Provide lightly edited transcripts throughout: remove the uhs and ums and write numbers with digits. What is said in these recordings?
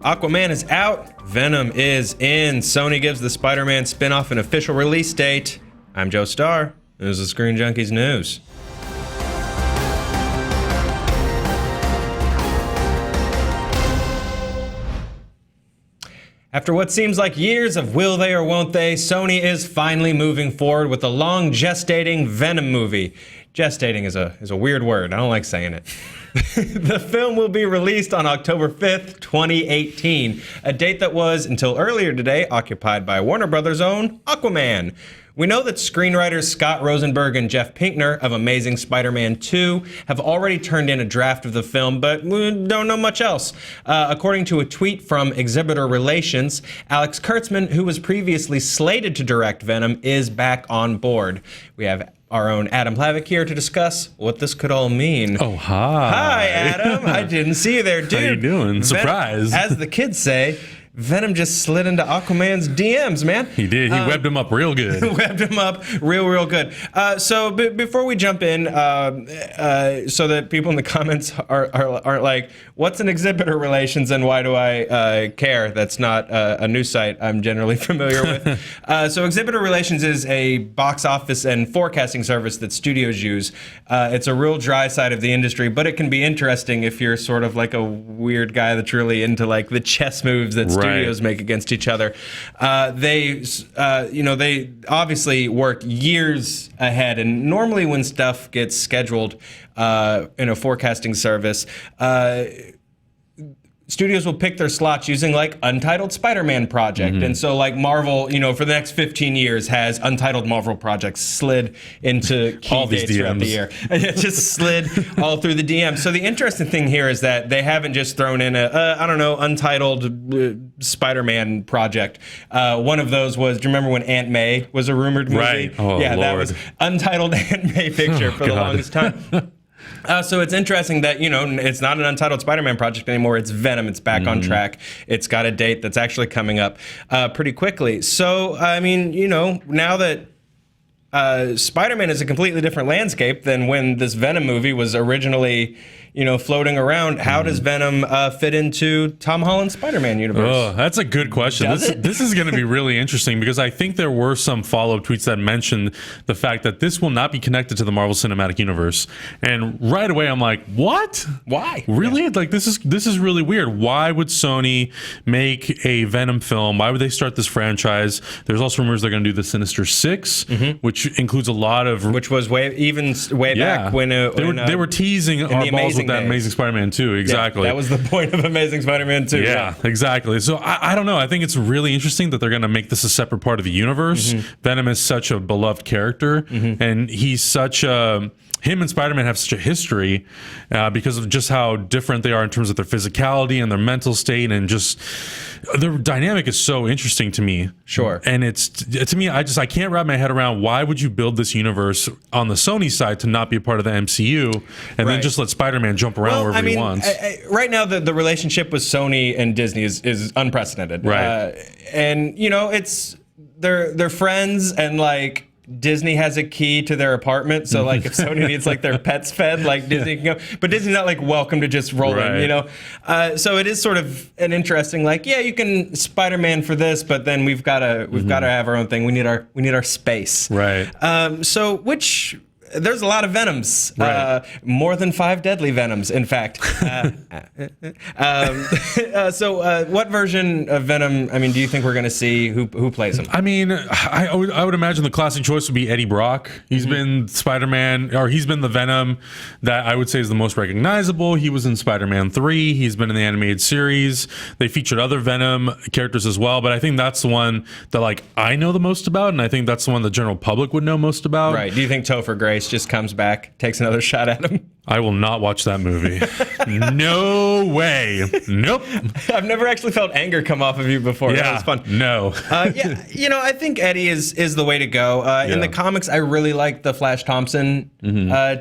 Aquaman is out. Venom is in. Sony gives the Spider-Man spin-off an official release date. I'm Joe Starr. This is Screen Junkies News. After what seems like years of will they or won't they, Sony is finally moving forward with a long gestating Venom movie. Gestating is a weird word. I don't like saying it. The film will be released on October 5th, 2018, a date that was, until earlier today, occupied by Warner Brothers' own Aquaman. We know that screenwriters Scott Rosenberg and Jeff Pinkner of Amazing Spider-Man 2 have already turned in a draft of the film, but we don't know much else. According to a tweet from Exhibitor Relations, Alex Kurtzman, who was previously slated to direct Venom, is back on board. We have our own Adam Hlavik here to discuss what this could all mean. Oh, hi. Hi, Adam. I didn't see you there, dude. How you doing? Surprise. As the kids say, Venom just slid into Aquaman's DMs, man. He did. He webbed him up real good. Webbed him up real good. So before we jump in, so that people in the comments aren't like, what's an Exhibitor Relations and why do I care? That's not a news site I'm generally familiar with. So Exhibitor Relations is a box office and forecasting service that studios use. It's a real dry side of the industry, but it can be interesting if you're sort of like a weird guy that's really into like the chess moves that studios make against each other. They obviously work years ahead, and normally when stuff gets scheduled in a forecasting service, studios will pick their slots using like Untitled Spider-Man project. And so like Marvel, for the next 15 years has Untitled Marvel projects slid into key all dates these throughout the year. It just slid all through the DM. So the interesting thing here is that they haven't just thrown in Untitled Spider-Man project. One of those was, do you remember when Aunt May was a rumored movie? Right. Oh, yeah, Lord. That was Untitled Aunt May picture for the longest time. So it's interesting that, it's not an Untitled Spider-Man project anymore. It's Venom. It's back on track. It's got a date that's actually coming up pretty quickly. So, I mean, now that Spider-Man is a completely different landscape than when this Venom movie was originally, floating around. How does Venom fit into Tom Holland's Spider-Man universe? Oh, that's a good question. This is going to be really interesting because I think there were some follow-up tweets that mentioned the fact that this will not be connected to the Marvel Cinematic Universe. And right away, I'm like, what? Why? Really? Yeah. Like, this is really weird. Why would Sony make a Venom film? Why would they start this franchise? There's also rumors they're going to do the Sinister Six, which includes a lot of... Which was way back when... they were teasing our balls with that Amazing Spider-Man 2, exactly. Yeah, that was the point of Amazing Spider-Man 2. Yeah, exactly. So I don't know. I think it's really interesting that they're going to make this a separate part of the universe. Venom is such a beloved character, and he's such a... Him and Spider-Man have such a history because of just how different they are in terms of their physicality and their mental state, and just their dynamic is so interesting to me. Sure. And it's, to me, I can't wrap my head around why would you build this universe on the Sony side to not be a part of the MCU and then just let Spider-man jump around wherever he wants. Right now, the relationship with Sony and Disney is unprecedented. Right. And it's they're friends, and like Disney has a key to their apartment, so like if Sony needs like their pets fed, like Disney can go, but Disney's not like welcome to just roll in, so it is sort of an interesting, like, yeah, you can Spider-Man for this, but then we've got to have our own thing. We need our space, right? There's a lot of Venoms, more than 5 deadly Venoms, in fact. So what version of Venom, do you think we're going to see? Who plays him? I would imagine the classic choice would be Eddie Brock. He's been Spider-Man, or he's been the Venom that I would say is the most recognizable. He was in Spider-Man 3. He's been in the animated series. They featured other Venom characters as well, but I think that's the one that like I know the most about, and I think that's the one the general public would know most about. Right. Do you think Topher Grace just comes back, takes another shot at him? I will not watch that movie. No way. Nope. I've never actually felt anger come off of you before. Yeah, that was fun. No. I think Eddie is the way to go. In the comics, I really like the Flash Thompson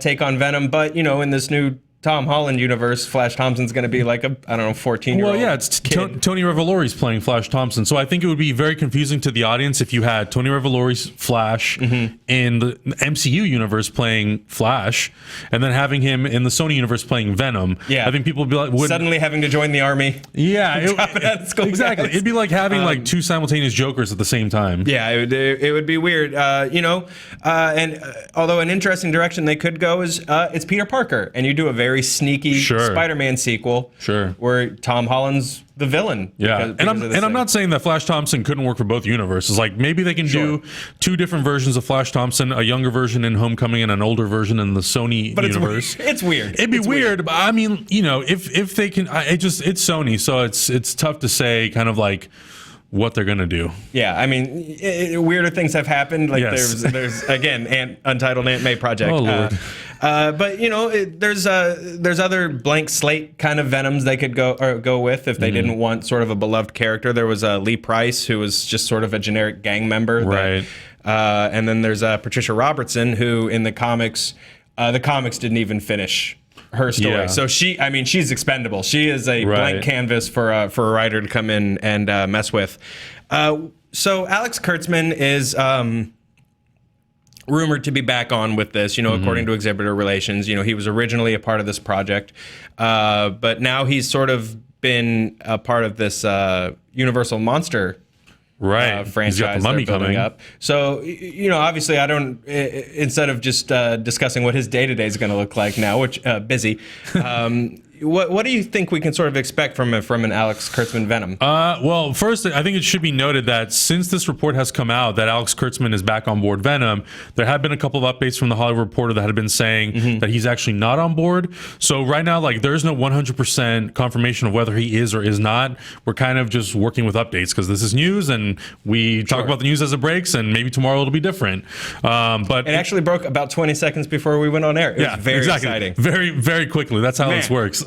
take on Venom, but in this new Tom Holland universe, Flash Thompson's going to be like a, I don't know, 14-year-old. Well, yeah, it's Tony Revolori's playing Flash Thompson. So I think it would be very confusing to the audience if you had Tony Revolori's Flash in the MCU universe playing Flash, and then having him in the Sony universe playing Venom. Yeah. I think people would be like, suddenly having to join the army. Yeah, exactly. It'd be like having like two simultaneous Jokers at the same time. Yeah, it would be weird. And although an interesting direction they could go is it's Peter Parker, and you do a very sneaky Spider-Man sequel, where Tom Holland's the villain. Yeah, I'm not saying that Flash Thompson couldn't work for both universes. Like maybe they can do two different versions of Flash Thompson, a younger version in Homecoming and an older version in the Sony universe. It's weird. It'd be weird, but I mean, if they can, it's Sony, so it's tough to say kind of like what they're gonna do. Yeah, I mean, weirder things have happened. Like there's again, Untitled Aunt May project. Oh Lord. But there's other blank slate kind of Venoms they could go with if they didn't want sort of a beloved character. There was Lee Price, who was just sort of a generic gang member, right? And then there's Patricia Robertson, who in the comics didn't even finish her story. Yeah. So she's expendable. She is a blank canvas for a writer to come in and mess with. So Alex Kurtzman is rumored to be back on with this, according to Exhibitor Relations. He was originally a part of this project, but now he's sort of been a part of this Universal Monster franchise. He's got the Mummy coming up. So, obviously I don't, instead of just discussing what his day-to-day is going to look like now, which busy, what do you think we can sort of expect from an Alex Kurtzman Venom? Well, first, I think it should be noted that since this report has come out that Alex Kurtzman is back on board Venom, there have been a couple of updates from the Hollywood Reporter that had been saying that he's actually not on board. So right now, like, there's no 100% confirmation of whether he is or is not. We're kind of just working with updates because this is news, and we talk about the news as it breaks, and maybe tomorrow it'll be different. But it actually broke about 20 seconds before we went on air. It was very exciting. Very, very quickly. That's how this works.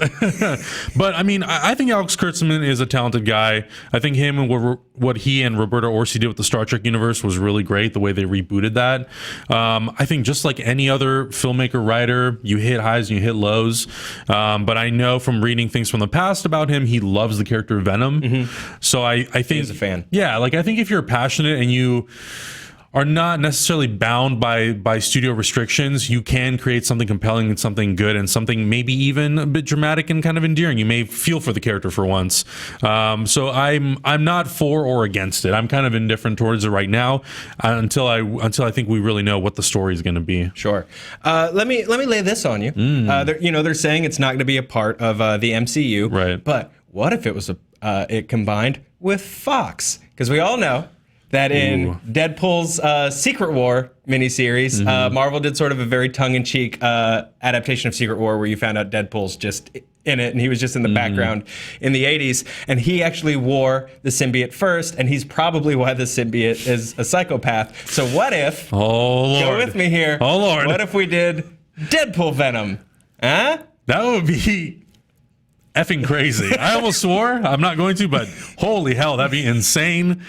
But I mean, I think Alex Kurtzman is a talented guy. I think him and what he and Roberta Orci did with the Star Trek universe was really great, the way they rebooted that. I think just like any other filmmaker, writer, you hit highs and you hit lows. But I know from reading things from the past about him, he loves the character of Venom. So I think he's a fan. Yeah, like I think if you're passionate and you are not necessarily bound by studio restrictions, you can create something compelling and something good and something maybe even a bit dramatic and kind of endearing. You may feel for the character for once. So I'm not for or against it. I'm kind of indifferent towards it right now until I think we really know what the story is going to be. Sure. Let me lay this on you. They're saying it's not going to be a part of the MCU. Right. But what if it was it combined with Fox? Because we all know that in Deadpool's Secret War miniseries, Marvel did sort of a very tongue-in-cheek adaptation of Secret War where you found out Deadpool's just in it and he was just in the background in the 80s. And he actually wore the symbiote first, and he's probably why the symbiote is a psychopath. So what if, go with me here, what if we did Deadpool Venom? Huh? That would be effing crazy. I almost swore. I'm not going to, but holy hell, that'd be insane.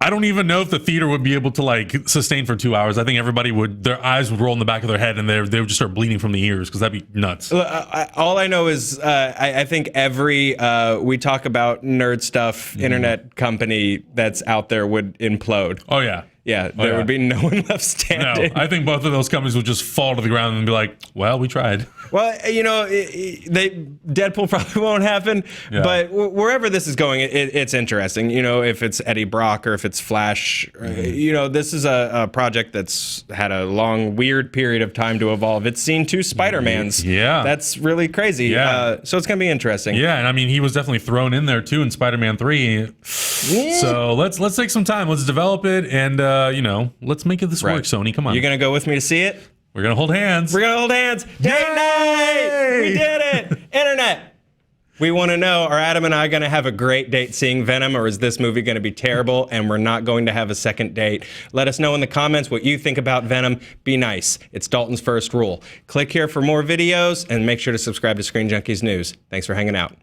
I don't even know if the theater would be able to like sustain for 2 hours. I think everybody their eyes would roll in the back of their head and they would just start bleeding from the ears because that'd be nuts. All I know is I think every we talk about nerd stuff internet company that's out there would implode. Oh yeah. Yeah, there would be no one left standing. No, I think both of those companies would just fall to the ground and be like, well, we tried. Well, Deadpool probably won't happen, but wherever this is going, it's interesting. If it's Eddie Brock or if it's Flash, this is a project that's had a long, weird period of time to evolve. It's seen 2 Spider-Mans. Yeah. That's really crazy. Yeah. So it's going to be interesting. Yeah, and I mean, he was definitely thrown in there, too, in Spider-Man 3. Yeah. So let's take some time. Let's develop it, and, let's make this work, Sony. Come on. You're going to go with me to see it? We're going to hold hands. We're going to hold hands. Date night! We did it! Internet! We want to know, are Adam and I going to have a great date seeing Venom, or is this movie going to be terrible and we're not going to have a second date? Let us know in the comments what you think about Venom. Be nice. It's Dalton's first rule. Click here for more videos and make sure to subscribe to Screen Junkies News. Thanks for hanging out.